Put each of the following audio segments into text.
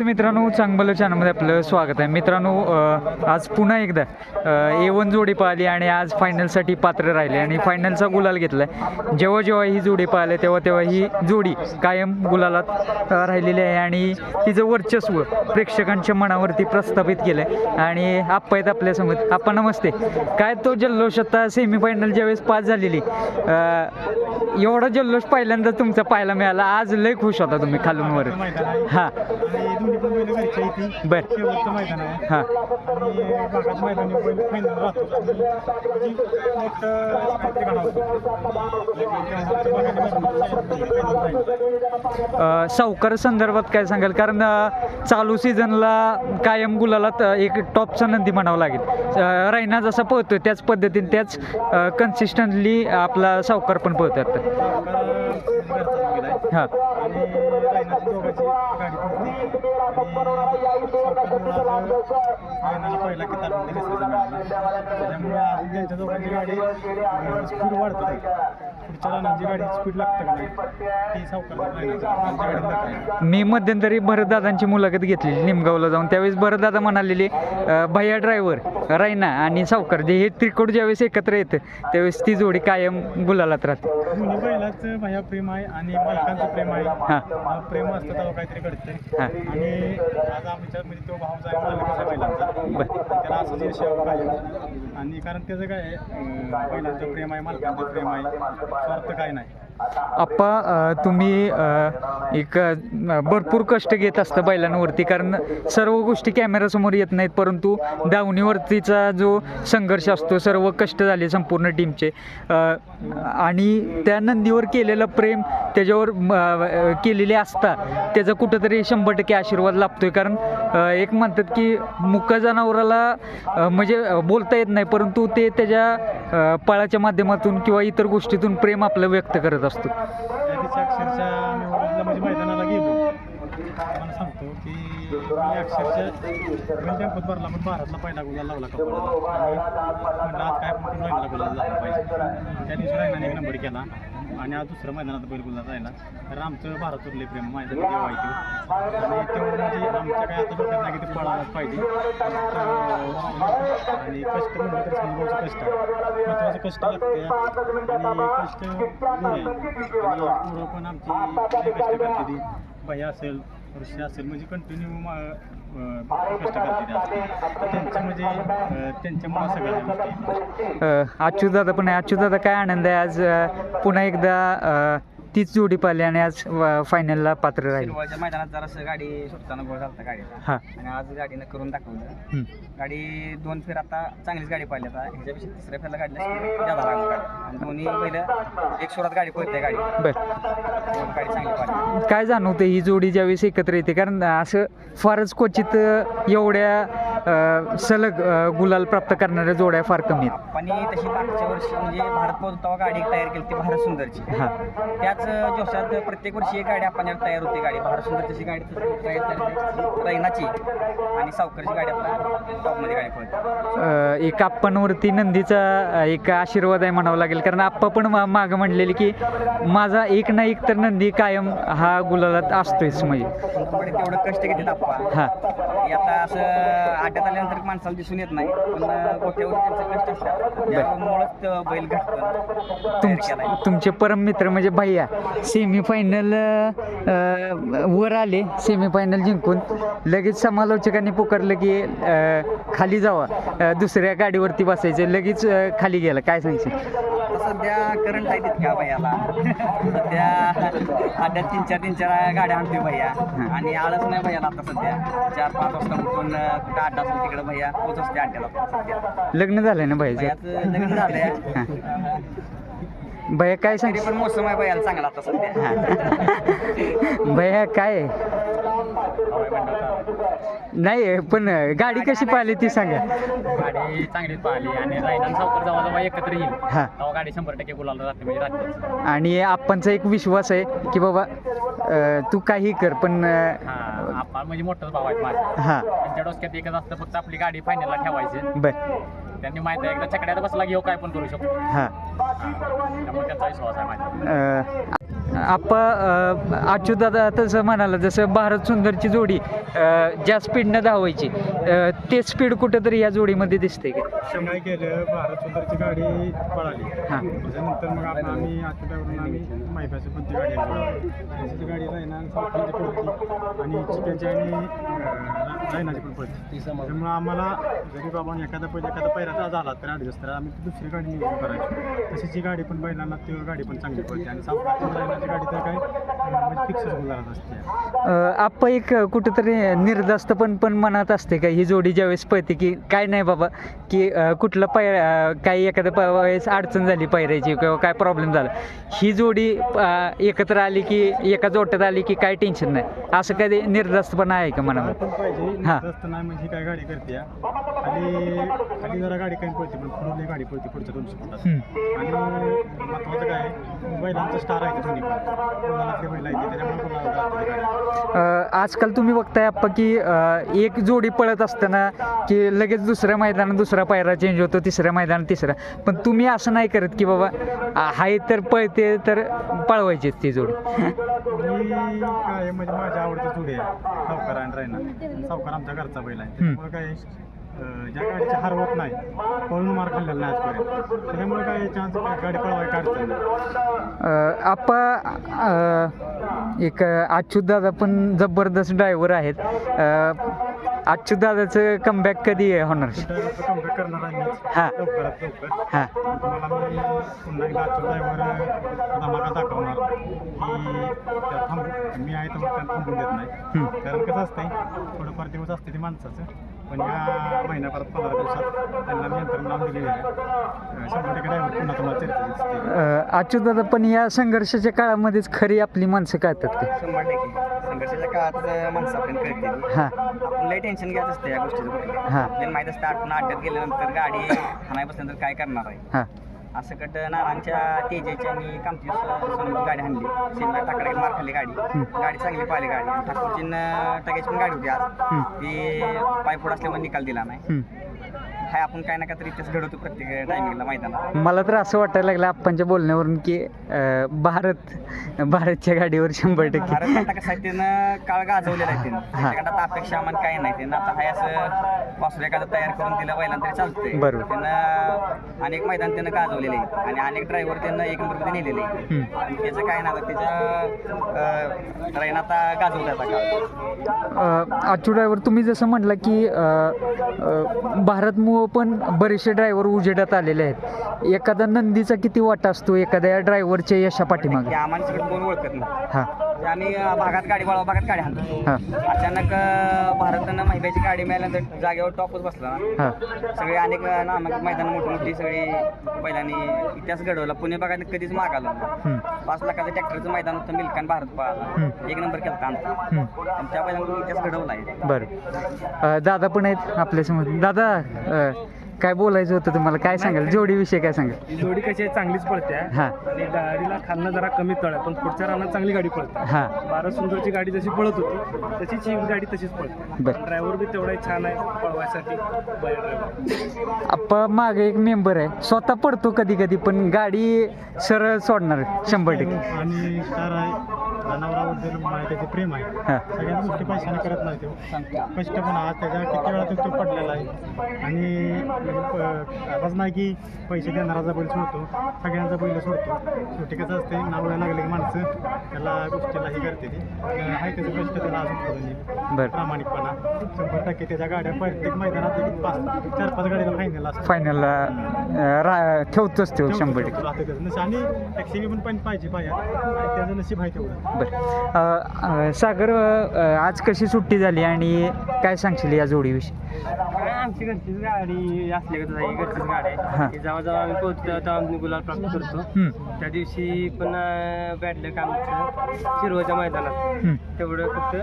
मित्रांनो, चांगलं चॅनलमध्ये आपलं स्वागत आहे. मित्रांनो, आज पुन्हा एकदा A1 जोडी पाहिली आणि आज फायनलसाठी पात्र राहिले आणि फायनलचा गुलाल घेतला आहे. जेव्हा जेव्हा ही जोडी पाहिली तेव्हा ही जोडी कायम गुलालात राहिलेली आहे आणि तिचं वर्चस्व प्रेक्षकांच्या मनावरती प्रस्थापित केलं आहे. आणि आप्पा आहेत आपल्यासमोर. आप्पा नमस्ते. काय तो जल्लोष आता सेमीफायनल ज्यावेळेस पास झालेली, एवढा जल्लोष पहिल्यांदा तुमचा पाहायला मिळाला. आज लय खुश होता तुम्ही खालून वर. हां बर हां सावकार संदर्भात काय सांगाल? कारण चालू सीझनला कायम गुलालात एक टॉपचा नंदी म्हणावं लागेल. रायना जसा पळतोय त्याच पद्धतीने त्याच कन्सिस्टंटली आपला सावकार पण पळतोय आता. हां पहिला किताब त्याच्यामुळे आज त्यांच्या दोघांची गाडी स्पीड वाढते. पुढच्या रानाची गाडी स्पीड लागतं का नाही ती सावकार. मी मध्यंतरी भरतदादांची मुलाखत घेतली निमगावला जाऊन. त्यावेळेस भरतदादा म्हणालेले भैया ड्रायव्हर रायना आणि सावकार हे त्रिकोट ज्यावेळेस एकत्र येतं त्यावेळेस ती जोडी कायम गुलालात राहते. दोन्ही बैलाचं भैया प्रेम आहे आणि मालकांचं प्रेम आहे. हां प्रेम असतं तेव्हा काहीतरी घडतं. आणि आज आमच्या म्हणजे तो भाऊचा आहे मालकाचा बैलांचा, त्याला असंच यश यावं पाहिजे. आणि कारण त्याचं काय आहे, बैलांचं प्रेम आहे, मालकांचं प्रेम आहे, स्वार्थ काय नाही. आप्पा, तुम्ही एक भरपूर कष्ट घेत असता बैलांवरती, कारण सर्व गोष्टी कॅमेरासमोर येत नाहीत, परंतु दावणीवरतीचा जो संघर्ष असतो, सर्व कष्ट झाले संपूर्ण टीमचे. आणि त्या नंदीवर केलेलं प्रेम, त्याच्यावर केलेले असता त्याचा कुठंतरी 100% आशीर्वाद लाभतोय. कारण एक म्हणतात की मुक्या जनावराला म्हणजे बोलता येत नाही, परंतु ते त्याच्या पळाच्या माध्यमातून किंवा इतर गोष्टीतून प्रेम आपलं व्यक्त करत असतो. अक्षरशः मी ओळखला म्हणजे मैदानाला गेलो, मला सांगतो की मी अक्षरशः वेल टेम्पोत भरला, मग भारतला पहिला गुलाल लावला कपाळाला. आणि म्हटलं आज काय पण राहिला गुलाल झाला पाहिजे. त्या दिवशी रायनाने 1 नंबर केला आणि आज दुसऱ्या मैदानात बैल गुलाल राहिला. कारण आमचं भारतातले प्रेम माझ्या देव आहे तो. आणि तेव्हा म्हणजे आमच्या काय आता डोक्यात नाही की ते पळायलाच पाहिजे. आणि कष्ट म्हणलं तर समजावचं कष्ट आहे, महत्त्वाचं कष्ट लागते आणि कष्ट आहे. आणि पुढं पण आमची कष्ट करते ती भैया असेल, ऋषी असेल, म्हणजे कंटिन्यू कष्ट करते त्यांच्या म्हणजे त्यांच्यामुळे सगळ्या. अच्युतदादा पण आहे. अच्युतदादा, काय आनंद आहे आज पुन्हा एकदा तीच जोडी पाहिली आणि आज फायनलला पात्र राहील. मैदानात जरासं गाडी सुटताना गोळ झालता गाडीला. हां आणि आज गाडीनं करून दाखवलं. गाडी 2 फेर आता चांगलीच गाडी पाहिली. आता ह्याच्यापेक्षा 3ऱ्या फेरला गाडीला जादा लागली गाडी. आणि दोन्ही पहिलं एक सुरात गाडी पळते गाडी. बरं, गाडी चांगली पाहिली. काय जाणवतं ही जोडी ज्यावेळेस एकत्र येते? कारण असं फारच क्वचित एवढ्या सलग गुलाल प्राप्त करणाऱ्या जोड्या फार कमी आहेत. आणि तशी मागच्या वर्षी म्हणजे भारत पोहोचतावा गाडी तयार केली ती भारत सुंदरची. हां त्याच जोशात प्रत्येक वर्षी एक गाडी आपण तयार होती. गाडी भारत सुंदरची गाडी रायनाची आणि सावकारची गाडी आपल्या टॉपमध्ये गाडी पळते. एक आप्पांवरती नंदीचा एक आशीर्वाद आहे म्हणावं लागेल. कारण आप्पा पण मागं म्हणलेले की माझा एक ना एक तर नंदी कायम हा गुलालात असतोच. म्हणजे तेवढं कष्ट घेतात आप्पा. हां आता असं अड्ड्यात आल्यानंतर माणसाला दिसून येत नाही, पण गोट्यावर त्यांचं कष्ट असतात, त्यामुळेच बैल घडतं. तुमचे परम मित्र म्हणजे भैया सेमीफायनल वर आले, सेमीफायनल जिंकून लगेच समालोचकांनी पुकारलं की खाली जावा, दुसऱ्या गाडीवरती बसायचं, लगेच खाली गेला. काय सांगशील? सध्या करंट आहे तितका भैयाला. सध्या अड्ड्यात 3-4 गाड्या आणतोय भैया आणि आळस नाही भैयाला. आता सध्या 4-5 वाजता उठून कुठं अड्डा असेल तिकडे भैया पोच असते अड्ड्याला. सध्या लग्न झालंय ना भैयाचं? लग्न झालंय. भैया काय सांग? पण मोसम आहे भैयाला चांगला आता सध्या. भैया काय नाही, पण गाडी कशी पाहिली ती सांगा. गाडी चांगलीच पाहिली आणि रायना सावकार जेव्हा एकत्र येईल हां तेव्हा गाडी 100% गुलाल राहते, म्हणजे राहते. आणि आपणचा एक विश्वास आहे की बाबा तू काही कर, पण आपण म्हणजे मोठाच भाव आहे माझा. हां त्यांच्या डोक्यात एकच असतं, फक्त आपली गाडी फायनलला ठेवायची. बरं, त्यांनी माहिती आहे एकदा छकड्यात बसला घेऊ काय पण करू शकतो. हां त्यामुळे त्यांचा विश्वास आहे माझ्या. अच्युत दादा तसं म्हणाला जसं भारत सुंदरची जोडी ज्या स्पीडनं धावायची ते स्पीड कुठेतरी या जोडीमध्ये दिसते का? काय केलं, भारत सुंदरची गाडी पळाली. हां त्याच्यानंतर मग आम्ही आठवड्यावरून आम्ही माहिती पण ती गाडी त्याची गाडी रायना सावकारांची पडती आणि चिकनची आणि रायनाची पण पडती. त्यामुळे आम्हाला जरी बाबा एखादा पैरा झाला तर ॲडजस्ट तर आम्ही दुसरी गाडी निवडून करायची. तशीच ही गाडी पण बैलांना ती गाडी पण चांगली पडते आणि सावकारांची रायनाची गाडी तर काय म्हणजे फिक्सच गुजारत असते. आपण एक कुठेतरी निर्धास्त पण मनात असते का ही जोडी ज्यावेळेस पळते की काय नाही बाबा की कुठलं काही एखाद्या वेळेस अडचण झाली पैरायची किंवा काय प्रॉब्लेम झाला, ही जोडी एकत्र आली की एका जोट्यात आली की काय टेन्शन नाही, असं कधी निर्धास्तपणा आहे का मनामध्ये? पण पाहिजे हां. जास्त नाही म्हणजे काय गाडी करते खाली जरा गाडी कमी पडते पण पुढे गाडी पडते पुढच्या 200 फुटात. आणि महत्वाचं काय आहे, बैलांचं स्टार आहे दोन्ही पण कोणाला ते बैल आहे त्याच्यामुळे कोणाला गाडी. आजकाल तुम्ही बघताय आप्पा की एक जोडी पळत असताना की लगेच दुसऱ्या मैदानात दुसरा पायरा चेंज होतो, तिसऱ्या मैदानात तिसरा, पण तुम्ही असं नाही करत की बाबा हाय तर पळते तर पळवायचीच ती जोडी? मी काय म्हणजे माझ्या आवडती जोडी आहे सावकार आणि रायना. सावकार आमच्या घरचा बैल आहे त्यामुळे काय ज्या गाडीची हार होत नाही, पळून मार खाल्लेला नाही आजपर्यंत, त्याच्यामुळे काय चान्स गाडी पळवाय काढतं नाही. एक अच्युत दादा पण जबरदस्त ड्रायव्हर आहेत. अच्युत दादाचं कमबॅक कधी होणार? कम्प्लीट करणार आहे मीच हां. लवकरात लवकर. हां तुम्हाला मी पुन्हा एकदा आजच्या ड्रायव्हर धमाका दाखवणार की त्या मी आहे तर मग थांबून देत नाही. कारण कसं असतंय थोडंफार दिवस असते ते माणसाचं, पण या महिन्याभरात 15 दिवसात त्यांना मी यंत्रणा लावून दिलेली आहे. 100% ड्रायव्हर पुन्हा तुम्हाला चर्चा दिसते. अच्युत दादा पण या संघर्षाच्या काळामध्येच खरी आपली माणसं कळतात का? 100% संघर्षाच्या काळात माणसं आपण कळते. हां आपण लई टेन्शन घ्यायचं असतं या गोष्टीचं कुठलं. हां आपल्याला माहीत असतं आपण अड्ड्यात गेल्यानंतर गाडी हाणाय बसल्यानंतर काय करणार आहे. हां असं कट नारांच्या तेजेच्या आणि कामती सोनची गाडी आणली, शिल्ला टाकडे मार खाल्ली गाडी चांगली पाहिली गाडी. ठाकूरची टाक्याची पण गाडी होती आज, ती पायफोड असल्यामुळे निकाल दिला नाही. हाय आपण काय ना काय तरी इथेच घडवतो प्रत्येक टायमिंगला मैदानात. मला तर असं वाटायला लागलं आपणच्या बोलण्यावरून की भारतच्या गाडीवर 100% भारत कसं आहे त्यानं काळ गाजवलेला आहे त्यानं आता अपेक्षा आम्हाला काही नाही. त्यानं आता हाय असं वासरू एखादं तयार करून दिलं बैलांना तरी चालतंय. बरोबर. त्यानं अनेक मैदान त्यानं गाजवलेले आहे आणि अनेक ड्रायव्हर त्यानं एक नंबरमध्ये नेलेले आहे. आणि त्याचं काय नाही त्याच्या राईन आता गाजवलं आता काळ. अच्युत ड्रायव्हर तुम्ही जसं म्हटलं की भारतमुळं पण बरेचसे ड्रायव्हर उजेडात आलेले आहेत. एखादा नंदीचा किती वाटा असतो एखाद्या ड्रायव्हरच्या यशा पाठीमागे? की आम्हाला सगळं कोण ओळखत नाही. हां म्हणजे आम्ही भागात गाडी वळवा भागात गाडी आणतो. हां अचानक भारतानं महिब्याची गाडी मिळाल्यानंतर जागेवर टॉपच बसला ना. हां सगळे अनेक नामांकित मैदान मोठी सगळी पहिल्याने इतिहास घडवला. पुणे भागात कधीच माग आला नाही. 5 लाखाचं ट्रॅक्टरचं मैदान होतं मिल्खान भारत पळाला, एक नंबर केला आमचा आणि त्या पहिल्यांदा इतिहास घडवला आहे. बरं दादा पण आहेत आपल्यासमोर. दादा काय बोलायचं होतं तुम्हाला, काय सांगाल जोडीविषयी काय सांगाल? ही जोडी कशी आहे, चांगलीच पळते हां आणि गाडीला खालनं जरा कमी तळ आहे, पण पुढच्या रानात चांगली गाडी पळते. हां भारत सुंदरची गाडी जशी पळत होती तशीच ही गाडी तशीच पळते. बरं. ड्रायव्हर बी तेवढा छान आहे पळवायसाठी ड्रायव्हर. आप्पा मागे एक मेंबर आहे, स्वतः पडतो कधी कधी, पण गाडी सरळ सोडणार 100%. आणि स्टार आहे, जनावराबद्दल त्याचे प्रेम आहे. हां सगळ्या गोष्टी पैशाने करत नाही तो, कष्ट पण आज त्याच्या किती वेळा तो पडलेला आहे. आणि आवाज नाही की पैसे देणाराचा बैल सोडतो, सगळ्यांचा बैल सोडतो. शेवटी कसं असते नाव लागले की माणसं त्याला गोष्टीला ही करते ती आहे त्याचं कष्ट त्याला अजून करून येईल. बरं. प्रामाणिकपणा 100% त्याच्या गाड्या प्रत्येक मैदानात 4-5 गाडीला फायनल असतात. फायनलला ठेवतोच तो 100%. आणि ॲक्सिडेंट पण पाहिजे आणि त्याचं नशीब आहे तेवढं. बरं सागर आज कशी सुट्टी झाली आणि काय सांगशील या जोडीविषयी? काय आमची घरचीच गाडी असल्यागत आहे, घरचीच गाडी हां. आहे. जेव्हा जेव्हा आम्ही पोहोचतो तेव्हा आम्ही गुलाल प्राप्त करतो. त्या दिवशी पण बॅटलं काम शिरवच्या मैदानात तेवढं फक्त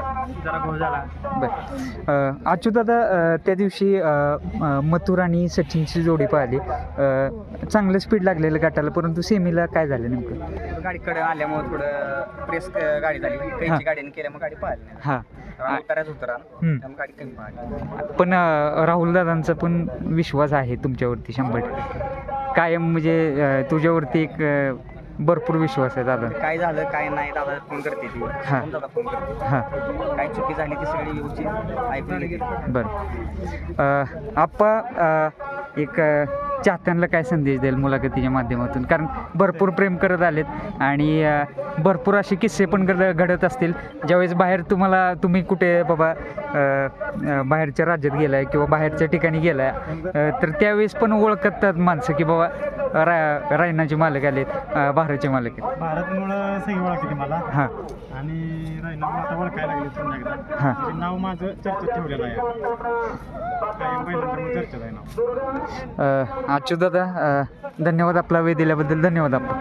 जरा घोळ झाला. बरं अच्युत दादा त्या दिवशी मथुर आणि सचिनची जोडी पाहिली, चांगलं स्पीड लागलेलं गटाला, परंतु सेमीला काय झालं नेमकं? गाडीकडे आल्यामुळे थोडं प्रेस गाडी झाली, कैची गाडीने केल्यामुळे गाडी पाहिली नाही. हां उतरायच उतरा त्यामुळे गाडी कमी पाहिली. पण राहुल दादांचा पण विश्वास आहे तुमच्यावरती 100%. कायम म्हणजे तुझ्यावरती एक भरपूर विश्वास आहे दादा. काय झालं काय नाही दादा फोन करते ती हां. दादा फोन करते हां काय चुकी झाली ती सगळी व्यवस्थित ऐकून घेते. बरं आप्पा एक चाहत्यांना काय संदेश द्याल मुलाखतीच्या माध्यमातून, कारण भरपूर प्रेम करत आलेत आणि भरपूर असे किस्से पण घडत असतील ज्यावेळेस बाहेर तुम्ही कुठे बाबा बाहेरच्या राज्यात गेलाय किंवा बाहेरच्या ठिकाणी गेलाय तर त्यावेळेस पण ओळखतात माणसं की बाबा रायनाचे मालक आलेत, भारतचे मालक आहेत. भारतमुळं सगळी ओळखते मला हां आणि राहिनामुळे आता ओळखायला लागले पुन्हा एकदा. हां. म्हणजे नाव माझं चर्चेत ठेवलेलं आहे कायम पहिल्यांदा मग चर्चेत आहे नाव. अच्युत दादा धन्यवाद, आपला वेळ दिल्याबद्दल धन्यवाद आपण.